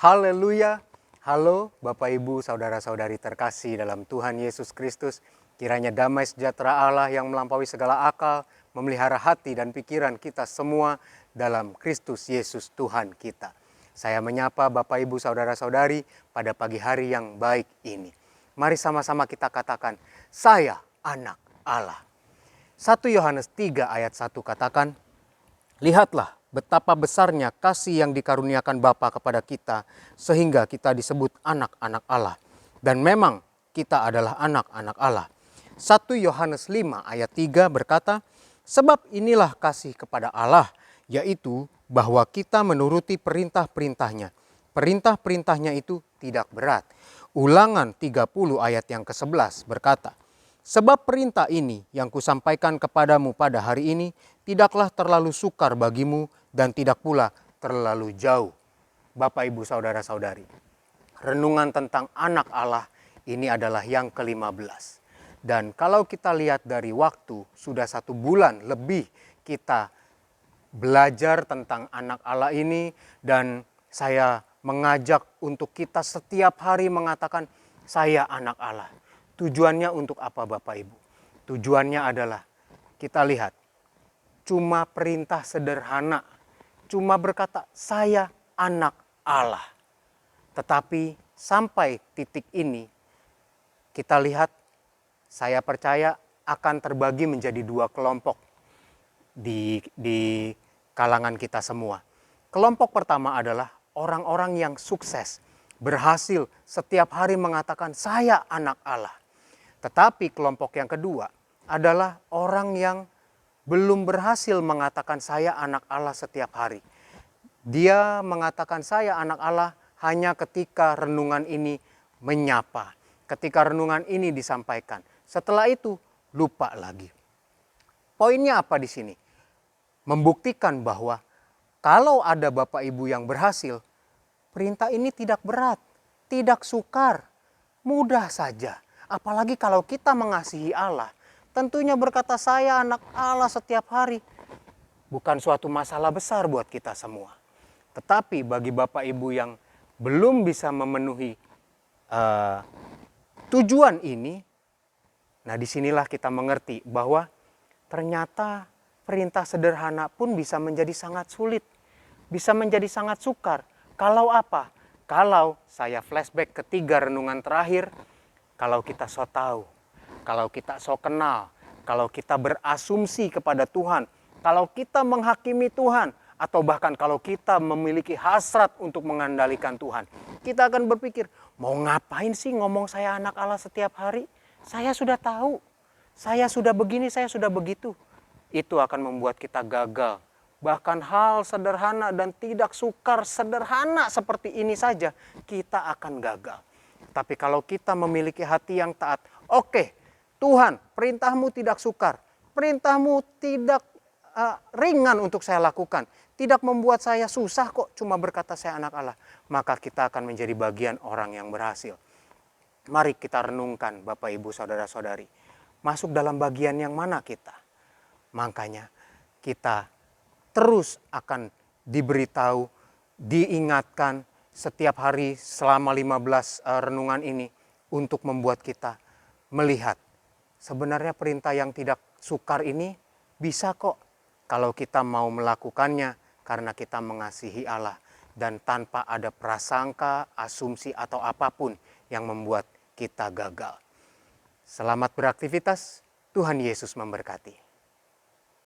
Haleluya. Halo Bapak Ibu, Saudara-saudari terkasih dalam Tuhan Yesus Kristus. Kiranya damai sejahtera Allah yang melampaui segala akal memelihara hati dan pikiran kita semua dalam Kristus Yesus Tuhan kita. Saya menyapa Bapak Ibu, Saudara-saudari pada pagi hari yang baik ini. Mari sama-sama kita katakan, saya anak Allah. 1 Yohanes 3 ayat 1 katakan, lihatlah betapa besarnya kasih yang dikaruniakan Bapa kepada kita sehingga kita disebut anak-anak Allah. Dan memang kita adalah anak-anak Allah. 1 Yohanes 5 ayat 3 berkata, sebab inilah kasih kepada Allah, yaitu bahwa kita menuruti perintah-perintahnya. Perintah-perintahnya itu tidak berat. Ulangan 30 ayat yang ke-11 berkata, sebab perintah ini yang kusampaikan kepadamu pada hari ini tidaklah terlalu sukar bagimu dan tidak pula terlalu jauh. Bapak, Ibu, Saudara-saudari, renungan tentang anak Allah ini adalah yang ke-15. Dan kalau kita lihat dari waktu, sudah 1 bulan lebih kita belajar tentang anak Allah ini. Dan saya mengajak untuk kita setiap hari mengatakan, saya anak Allah. Tujuannya untuk apa Bapak Ibu? Tujuannya adalah kita lihat cuma perintah sederhana, cuma berkata saya anak Allah. Tetapi sampai titik ini kita lihat, saya percaya akan terbagi menjadi 2 kelompok di kalangan kita semua. Kelompok pertama adalah orang-orang yang sukses, berhasil setiap hari mengatakan saya anak Allah. Tetapi kelompok yang kedua adalah orang yang belum berhasil mengatakan saya anak Allah setiap hari. Dia mengatakan saya anak Allah hanya ketika renungan ini menyapa, ketika renungan ini disampaikan. Setelah itu lupa lagi. Poinnya apa di sini? Membuktikan bahwa kalau ada Bapak Ibu yang berhasil, perintah ini tidak berat, tidak sukar, mudah saja. Apalagi kalau kita mengasihi Allah, tentunya berkata saya anak Allah setiap hari bukan suatu masalah besar buat kita semua. Tetapi bagi Bapak Ibu yang belum bisa memenuhi tujuan ini, nah disinilah kita mengerti bahwa ternyata perintah sederhana pun bisa menjadi sangat sulit, bisa menjadi sangat sukar. Kalau apa? Kalau saya flashback ke 3 renungan terakhir, kalau kita so tahu, kalau kita so kenal, kalau kita berasumsi kepada Tuhan, kalau kita menghakimi Tuhan, atau bahkan kalau kita memiliki hasrat untuk mengandalkan Tuhan, kita akan berpikir, mau ngapain sih ngomong saya anak Allah setiap hari? Saya sudah tahu, saya sudah begini, saya sudah begitu. Itu akan membuat kita gagal. Bahkan hal sederhana dan tidak sukar sederhana seperti ini saja, kita akan gagal. Tapi kalau kita memiliki hati yang taat, oke, Tuhan, perintahmu tidak sukar, perintahmu tidak ringan untuk saya lakukan, tidak membuat saya susah kok cuma berkata saya anak Allah, maka kita akan menjadi bagian orang yang berhasil. Mari kita renungkan Bapak Ibu Saudara-saudari, masuk dalam bagian yang mana kita? Makanya kita terus akan diberitahu, diingatkan setiap hari selama 15 renungan ini untuk membuat kita melihat sebenarnya perintah yang tidak sukar ini bisa kok kalau kita mau melakukannya karena kita mengasihi Allah dan tanpa ada prasangka, asumsi atau apapun yang membuat kita gagal. Selamat beraktivitas, Tuhan Yesus memberkati.